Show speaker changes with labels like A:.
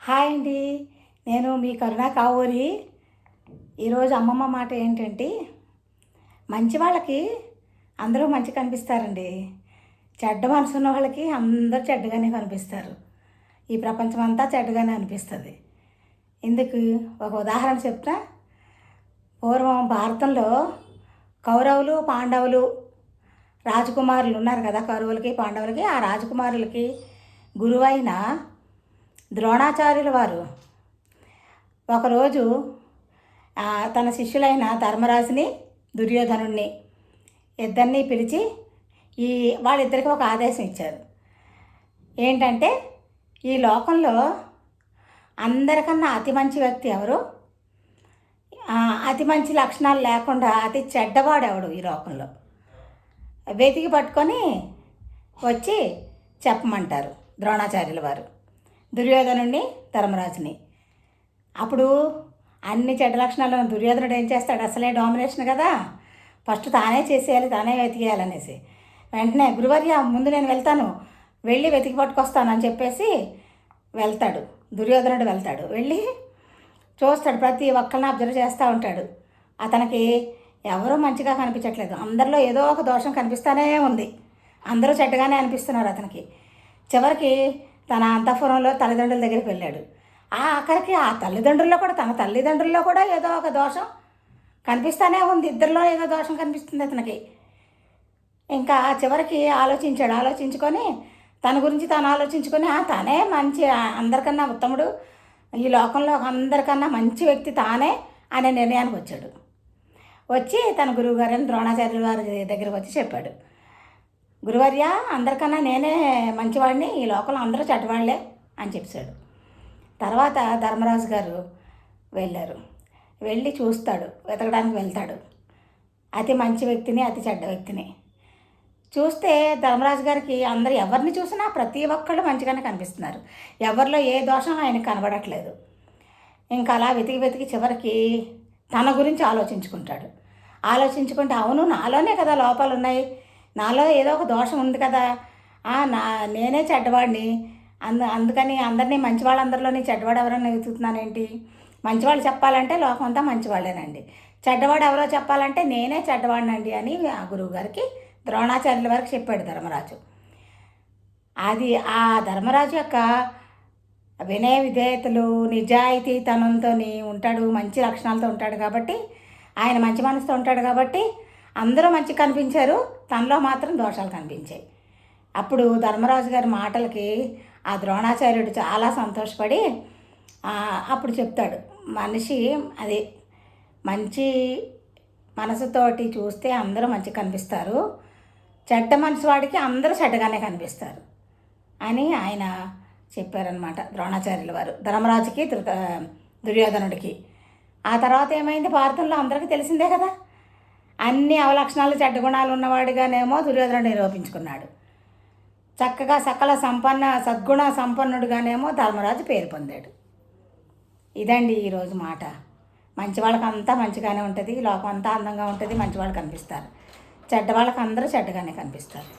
A: Hi అండి, నేను మీ కరుణా కావూరి. ఈరోజు అమ్మమ్మ మాట ఏంటంటే, మంచి వాళ్ళకి అందరూ మంచి కనిపిస్తారండి. చెడ్డ మనసు ఉన్న వాళ్ళకి అందరూ చెడ్డగానే కనిపిస్తారు. ఈ ప్రపంచం అంతా చెడ్డగానే అనిపిస్తుంది. ఇందుకు ఒక ఉదాహరణ చెప్తా. పూర్వం భారతంలో కౌరవులు పాండవులు రాజకుమారులు ఉన్నారు కదా. కౌరవులకి పాండవులకి, ఆ రాజకుమారులకి గురువైన ద్రోణాచార్యుల వారు ఒకరోజు తన శిష్యులైన ధర్మరాజుని దుర్యోధనుణ్ణి ఇద్దరిని పిలిచి వాళ్ళిద్దరికి ఒక ఆదేశం ఇచ్చారు. ఏంటంటే, ఈ లోకంలో అందరికన్నా అతి మంచి వ్యక్తి ఎవరు, అతి మంచి లక్షణాలు లేకుండా అతి చెడ్డవాడు ఎవడు ఈ లోకంలో, వెతికి పట్టుకొని వచ్చి చెప్పమంటారు ద్రోణాచార్యుల వారు దుర్యోధనుడిని ధర్మరాజుని. అప్పుడు అన్ని చెడ్డ లక్షణాలు దుర్యోధనుడు ఏం చేస్తాడు, అసలే డామినేషన్ కదా, ఫస్ట్ తానే చేసేయాలి, తానే వెతికేయాలనేసి వెంటనే గురువర్య ముందు నేను వెళ్తాను, వెళ్ళి వెతికి పట్టుకొస్తాను అని చెప్పేసి వెళ్తాడు. దుర్యోధనుడు వెళ్తాడు, వెళ్ళి చూస్తాడు, ప్రతి ఒక్కరిని అబ్జర్వ్ చేస్తూ ఉంటాడు. అతనికి ఎవరూ మంచిగా కనిపించట్లేదు, అందరిలో ఏదో ఒక దోషం కనిపిస్తూనే ఉంది, అందరూ చెడ్డగానే అనిపిస్తున్నారు అతనికి. చివరికి తన అంతఃపురంలో తల్లిదండ్రుల దగ్గరికి వెళ్ళాడు. ఆఖరికి ఆ తల్లిదండ్రుల్లో కూడా, తన తల్లిదండ్రుల్లో కూడా ఏదో ఒక దోషం కనిపిస్తూనే ఉంది, ఇద్దరిలో ఏదో దోషం కనిపిస్తుంది అతనికి. ఇంకా చివరికి ఆలోచించుకొని తన గురించి తాను ఆలోచించుకొని తానే మంచి, అందరికన్నా ఉత్తముడు, ఈ లోకంలో అందరికన్నా మంచి వ్యక్తి తానే అనే నిర్ణయానికి వచ్చాడు. వచ్చి తన గురువుగారైన ద్రోణాచార్యుల వారి దగ్గరికి వచ్చి చెప్పాడు, గురువర్య అందరికన్నా నేనే మంచివాడిని, ఈ లోకంలో అందరూ చెడ్డవాళ్లే అని చెప్పాడు. తర్వాత ధర్మరాజు గారు వెళ్ళి చూస్తాడు, వెతకడానికి వెళ్తాడు అతి మంచి వ్యక్తిని, అతి చెడ్డ వ్యక్తిని. చూస్తే ధర్మరాజు గారికి అందరు ఎవరిని చూసినా ప్రతి ఒక్కళ్ళు మంచిగానే కనిపిస్తున్నారు, ఎవరిలో ఏ దోషం ఆయనకు కనబడట్లేదు. ఇంకా అలా వెతికి చివరికి తన గురించి ఆలోచించుకుంటే అవును, నాలోనే కదా లోపాలు ఉన్నాయి, నాలో ఏదో ఒక దోషం ఉంది కదా, నేనే చెడ్డవాడిని, అందుకని అందరినీ మంచివాళ్ళందరిలోని చెడ్డవాడు ఎవరైనా వెతుకుతున్నానేంటి, మంచివాళ్ళు చెప్పాలంటే లోకం అంతా మంచివాళ్ళేనండి, చెడ్డవాడు ఎవరో చెప్పాలంటే నేనే చెడ్డవాడినండి అని ఆ గురువు గారికి ద్రోణాచార్యుల వారికి చెప్పాడు ధర్మరాజు. అది ఆ ధర్మరాజు యొక్క వినయ విధేయతలు, నిజాయితీతనంతో ఉంటాడు, మంచి లక్షణాలతో ఉంటాడు కాబట్టి, ఆయన మంచి మనసుతో ఉంటాడు కాబట్టి అందరూ మంచి కనిపించారు, తనలో మాత్రం దోషాలు కనిపించాయి. అప్పుడు ధర్మరాజు గారి మాటలకి ఆ ద్రోణాచార్యుడు చాలా సంతోషపడి అప్పుడు చెప్తాడు, మనిషి అది మంచి మనసుతోటి చూస్తే అందరూ మంచి కనిపిస్తారు, చెడ్డ మనసు వాడికి అందరూ చెడ్డగానే కనిపిస్తారు అని ఆయన చెప్పారనమాట ద్రోణాచార్యుల వారు ధర్మరాజుకి దుర్యోధనుడికి. ఆ తర్వాత ఏమైంది, భారతంలో అందరికీ తెలిసిందే కదా, అన్ని అవలక్షణాలు చెడ్డ గుణాలు ఉన్నవాడిగానేమో దుర్యోధనుడు నిరూపించుకున్నాడు, చక్కగా సకల సద్గుణ సంపన్నుడిగానేమో ధర్మరాజు పేరు పొందాడు. ఇదండి ఈరోజు మాట. మంచి వాళ్ళకి అంతా మంచిగానే ఉంటుంది, లోకం అంతా అందంగా ఉంటుంది, మంచి వాళ్ళు కనిపిస్తారు, చెడ్డ వాళ్ళకి అందరూ చెడ్డగానే కనిపిస్తారు.